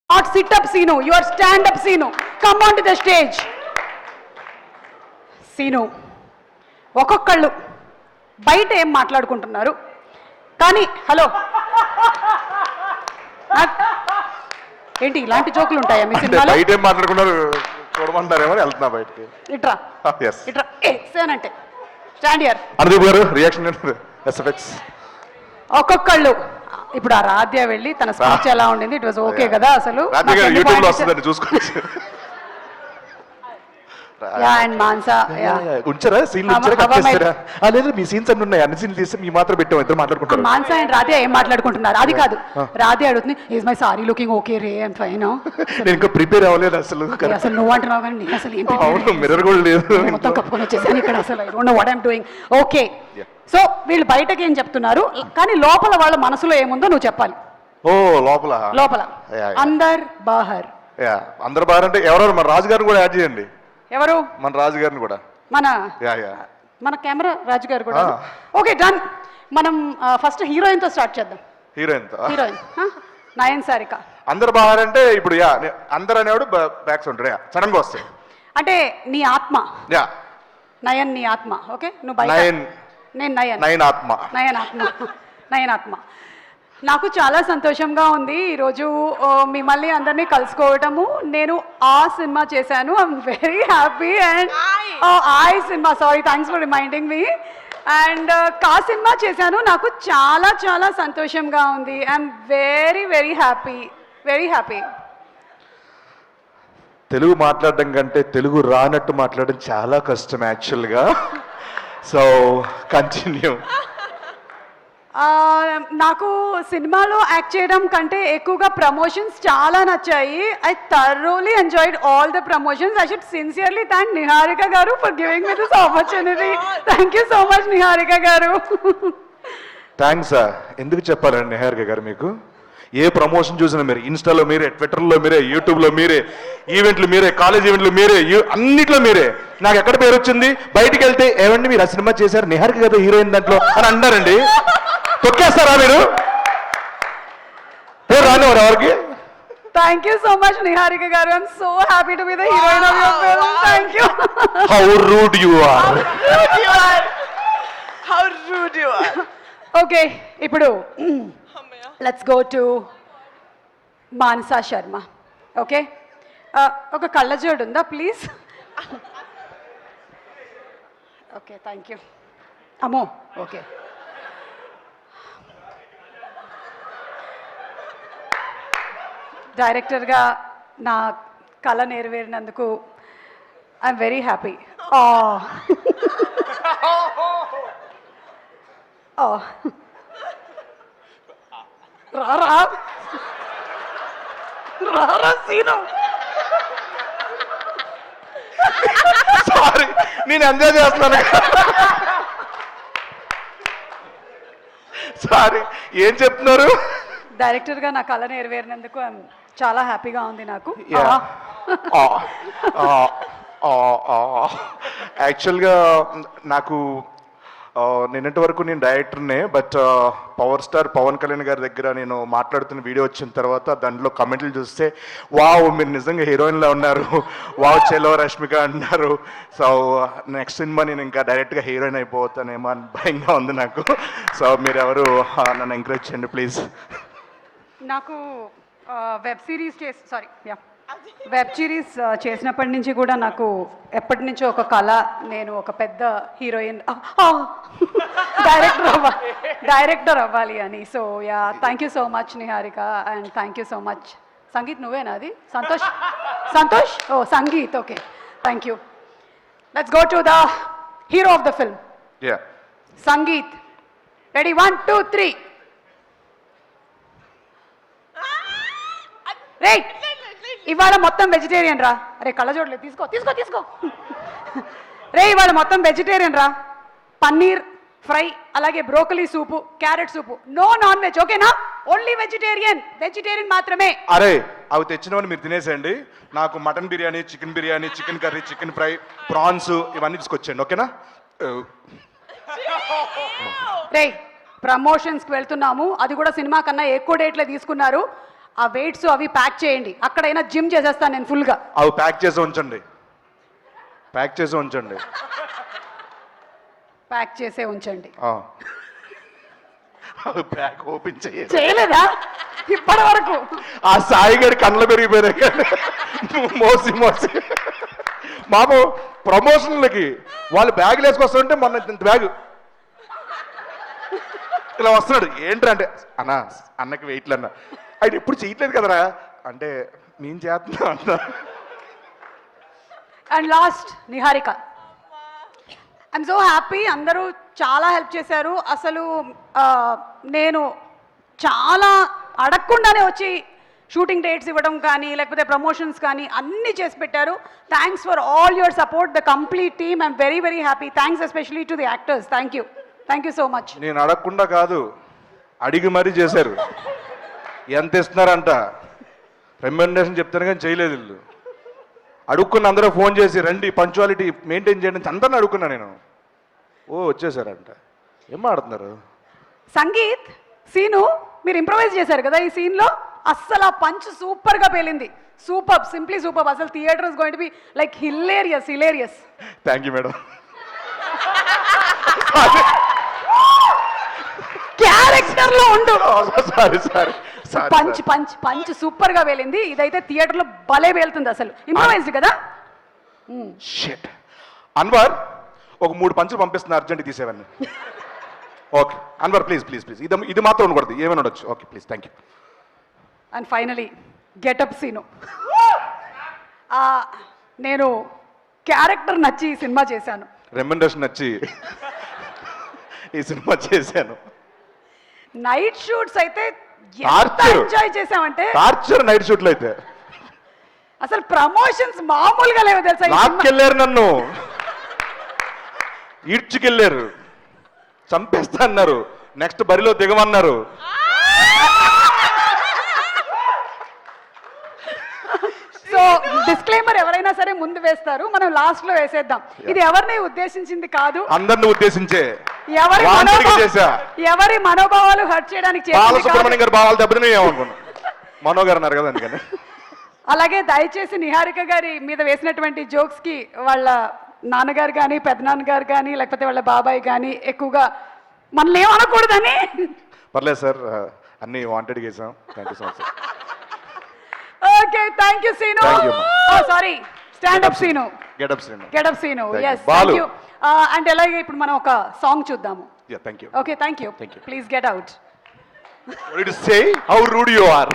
Not sit up, Sinu. You are stand up, Sinu. Come on to the stage. Sinu. ఒక్కొక్కళ్ళు బయట ఏం మాట్లాడుకుంటున్నారు కానీ హలో ఏంటి ఇలాంటి జోకులు ఉంటాయా మీ సినిమాలో? బయట ఏం మాట్లాడుకున్నారు చూడమంటారేమో వెళ్తున్నా బయటకి. ఇట్రా ఇట్రా అంటే స్టాండ్ హియర్. అనుదీప్ గారు రియాక్షన్ ఎస్ఎఫ్ఎక్స్. ఒక్కొక్కళ్ళు ఇప్పుడు ఆ రాధ్య వెళ్ళి తన స్పీచ్ ఎలా ఉండింది, ఇట్ వాజ్ ఓకే కదా? అసలు యూట్యూబ్ లో వస్తుందండి చూసుకోవచ్చు. ఉంచారా సీన్లు ఉంచారా? లేదు మీ సీన్స్ అన్ని ఉన్నాయి, అన్ని సీన్లు తీస్తే మీ మాత్రం పెట్టాం, ఇద్దరు మాట్లాడుకుంటారు. మాన్సా అండ్ రాధ్య ఏం మాట్లాడుకుంటున్నారు అది కాదు. రాధ్య అడుగుతుంది is my sorry looking okay ray I'm fine. నేను ఇంకా ప్రిపేర్ అవ్వలేదు అసలు. అసలు నువ్వు అంటున్నావు కానీ నేను అసలు అవును మిర్రర్ కూడా లేదు, మొత్తం కప్పుకొని వచ్చేసాను ఇక్కడ. అసలు I don't know what I'm doing. Okay so వీళ్ళు బయటకి ఏం చెప్తున్నారు కానీ లోపల వాళ్ళ మనసులో ఏముందో నువ్వు చెప్పాలి. ఓ లోపల అందర్ బాహర్. అందరు బాహర్ అంటే ఎవరెవరు? మన రాజు గారిని కూడా యాడ్ చేయండి. ఎవరు? మన రాజు గారిని కూడా. మన కెమెరా రాజు గారు కూడా. Okay done. మనం ఫస్ట్ హీరోయిన్ తో స్టార్ట్ చేద్దాం. హీరోయిన్ నయన్ సారిక. అందరు బాహర్ అంటే ఇప్పుడు అందరు అనేవాడు బ్యాక్ సౌండ్ సడన్ గా వస్తాయి అంటే నీ ఆత్మ. నయన్ నీ ఆత్మ. ఓకే నువ్వు బయట. నేను నయన్ ఆత్మ. నాకు చాలా సంతోషంగా ఉంది ఈరోజు మిమ్మల్ని అందరినీ కలుసుకోవటము. నేను ఆ సినిమా చేశాను, I'm very happy. And cinema sorry thanks for reminding me. And కా సినిమా చేశాను, నాకు చాలా చాలా సంతోషంగా ఉంది. I'm very very happy. Telugu మాట్లాడడం కంటే తెలుగు రానట్టు మాట్లాడడం చాలా కష్టం యాక్చువల్గా. So continue. నాకు సినిమాలో యాక్ట్ చేయడం కంటే ఎక్కువగా ప్రమోషన్స్ చాలా నచ్చాయి. I thoroughly enjoyed all the promotions. I should sincerely thank Niharika garu for giving me this opportunity. Thank you so much Niharika గారు. థ్యాంక్స్. ఎందుకు చెప్పాలండి నిహారిక గారు, మీకు ఏ ప్రమోషన్ చూసినా మీరే, ఇన్స్టాలో మీరే, ట్విట్టర్లో మీరే, యూట్యూబ్లో మీరే, ఈవెంట్లు మీరే, కాలేజ్ ఈవెంట్లు మీరే, అన్నిట్లో మీరే. నాకు ఎక్కడ పేరు వచ్చింది, బయటికి వెళ్తే ఏమండి మీరు ఆ సినిమా చేశారు నిహారిక గారు హీరోయిన్ దాంట్లో అని అన్నారండి. తొక్కేస్తారా మీరు? పేరు రానివారు ఎవరికి? Thank you so much Niharika garu. I'm so happy to be the heroine of your film. Thank you. How rude you are. How rude you are. Okay, ipudu let's go to Mansa Sharma. Okay? Oka kallajod unda please. Okay, thank you. Amo, okay. డైరెక్టర్గా నా కళ నెరవేరినందుకు I'm very happy. రారా scene. Sorry నేను enjoy చేస్తున్నాను. Sorry ఏం చెప్తున్నారు? డైరెక్టర్గా నా కళ నెరవేరినందుకు చాలా హ్యాపీగా ఉంది నాకు. యాక్చువల్గా నాకు నిన్నటి వరకు నేను డైరెక్టర్నే, but power star Pawan Kalyan గారి దగ్గర నేను మాట్లాడుతున్న వీడియో వచ్చిన తర్వాత దాంట్లో కమెంట్లు చూస్తే వావ్ మీరు నిజంగా హీరోయిన్లా ఉన్నారు, వావ్ చెలో రష్మిక అన్నారు. సో నెక్స్ట్ సినిమా నేను ఇంకా డైరెక్ట్గా హీరోయిన్ అయిపోతానేమో అని భయంగా ఉంది నాకు. సో మీరు ఎవరు నన్ను ఎంకరేజ్ చేయండి ప్లీజ్. నాకు వెబ్ సిరీస్ చేసినప్పటి నుంచి కూడా నాకు ఎప్పటి నుంచో ఒక కళ, నేను ఒక పెద్ద హీరోయిన్ డైరెక్టర్ అవ్వాలి అని. So yeah thank you so much Niharika and thank you so much. Sangeeth నువ్వేనా అది? Santosh oh Sangeeth. Okay thank you. Let's go to the hero of the film Sangeeth. Ready 1 2 3. రే ఇవాళ మొత్తం వెజిటేరియన్ రా. అరే కళ్ళజోడలేదు, తీసుకో. రే ఇవాళ మొత్తం వెజిటేరియన్ రా. పన్నీర్ ఫ్రై, అలాగే బ్రోకలీ సూపు, క్యారెట్ సూపు, నో నాన్ వెజ్. ఓకేనా? ఓన్లీ వెజిటేరియన్ మాత్రమే. అరే అవి తెచ్చినవని మీరు తినేసేయండి. నాకు mutton biryani, chicken biryani, chicken curry, chicken fry, prawns ఇవన్నీ తీసుకొచ్చేయండి. ఓకేనా? రే ప్రమోషన్స్కి వెళ్తున్నాము, అది కూడా సినిమా కన్నా ఎక్కువ డేట్లే తీసుకున్నారు. ఆ వెయిట్స్ అవి ప్యాక్ చేయండి, అక్కడైనా జిమ్ చేసేస్తాను నేను ఫుల్గా. అవి ప్యాక్ చేసి ఉంచండి, ప్యాక్ చేసి ఉంచండి. ప్యాక్ చేసే ఉంచండి. అవి ప్యాక్ ఓపెన్ చేయాలి. చేయలేదా ఇప్పటి వరకు? ఆ సాయిగడి కళ్ళ పెరిగిపోయినాయి మోసి మోసి. మాకు ప్రమోషన్లకి వాళ్ళు బ్యాగులు వేసుకొస్తుంటే మొన్న ఇంత బ్యాగ్ ఇలా వస్తున్నాడు. ఏంటంటే అన్నకి వెయిట్లు అన్న, ఆయన ఎప్పుడు చేయట్లేదు కదరా అంటే మేము చేస్తున్నాం అన్న. And last Niharika. I'm so happy, అందరూ చాలా హెల్ప్ చేశారు. అసలు నేను చాలా అడగకుండానే వచ్చి షూటింగ్ డేట్స్ ఇవ్వడం కానీ లేకపోతే ప్రమోషన్స్ కానీ అన్నీ చేసి పెట్టారు. Thanks for all your support, the complete team. I'm very very happy. Thanks especially to the actors. Thank you so much. నేను అడగకుండా కాదు, అడిగి మరీ చేశారు. ఎంత ఇస్తున్నారంట రెమ్యునరేషన్ చెప్తాను కానీ చేయలేదు వీళ్ళు. అడుక్కున్న అందరూ ఫోన్ చేసి రండి పంచువాలిటీ మెయింటైన్ చేయండి అందరిని అడుక్కున్నా నేను. వచ్చేసారంట. ఏం ఆడుతున్నారు? సంగీత్, సీను మీరు ఇంప్రవైజ్ చేశారు కదా ఈ సీన్లో, అస్సలు ఆ పంచ్ సూపర్గా పేలింది. Super, simply super. అసలు theatre is going to be like hilarious. Thank you madam. Character లో ఉండు. సారీ పంచ్ సూపర్ గా వేలింది. ఇదైతే థియేటర్ లో భలే వేలుతుంది. అసలు ఇంప్రవైజ్డ్ కదా. షిట్. అన్వర్ ఒక 3 పంచులు పంపిస్తున్నా, అర్జెంట్ తీసేవన్నీ. Okay Anwar please please please, ఇది మాత్రం ఉండకూడదు, ఏమైనా ఉండొచ్చు. Okay please, thank you. And finally getup Seenu. నేను క్యారెక్టర్ నచ్చి ఈ సినిమా చేశాను, రెమ్యునరేషన్ నచ్చి ఈ సినిమా చేశాను. నైట్ షూట్స్ అయితే టార్చర్ ఎంజాయ్ చేసామంటే టార్చర్. నైట్ షూట్లు అయితే అసలు ప్రమోషన్స్ మామూలుగా లేవు తెలుసా. లాక్కెళ్ళారు, నన్ను ఈడ్చుకెళ్ళారు, చంపేస్తా అన్నారు, నెక్స్ట్ బరిలో దిగమన్నారు. సో డిస్క్లైమర్ ఎవరైనా సరే ముందు వేస్తారు, మనం లాస్ట్ లో వేసేద్దాం. ఇది ఎవరిని ఉద్దేశించింది కాదు, అందరిని ఉద్దేశించే ఎవరి మనోభావాలు హర్ట్ చేయడానికి. బాలసుబ్రహ్మణ్యం గారి భావాలు దెబ్బతినే ఏమనుకున్నా, మనో గారు అన్నారు కదా అందుకని. అలాగే దయచేసి నిహారిక గారి మీద వేసినటువంటి జోక్స్ కి వాళ్ళ నాన్నగారు కానీ పెద్దనాన్నగారు కానీ లేకపోతే వాళ్ళ బాబాయ్ కానీ ఎక్కువగా మనల్ని ఏమనకూడదని. పర్లేదు సార్, అన్ని వాంటెడ్ చేసాం. Thank you so much. Okay thank you Seenu. Sorry stand up Seenu, get up Seenu. yes thank you. And అలాగే ఇప్పుడు మనం ఒక సాంగ్ చూద్దాము. Thank you. Okay thank you. Please get out. What did you say? How rude you are.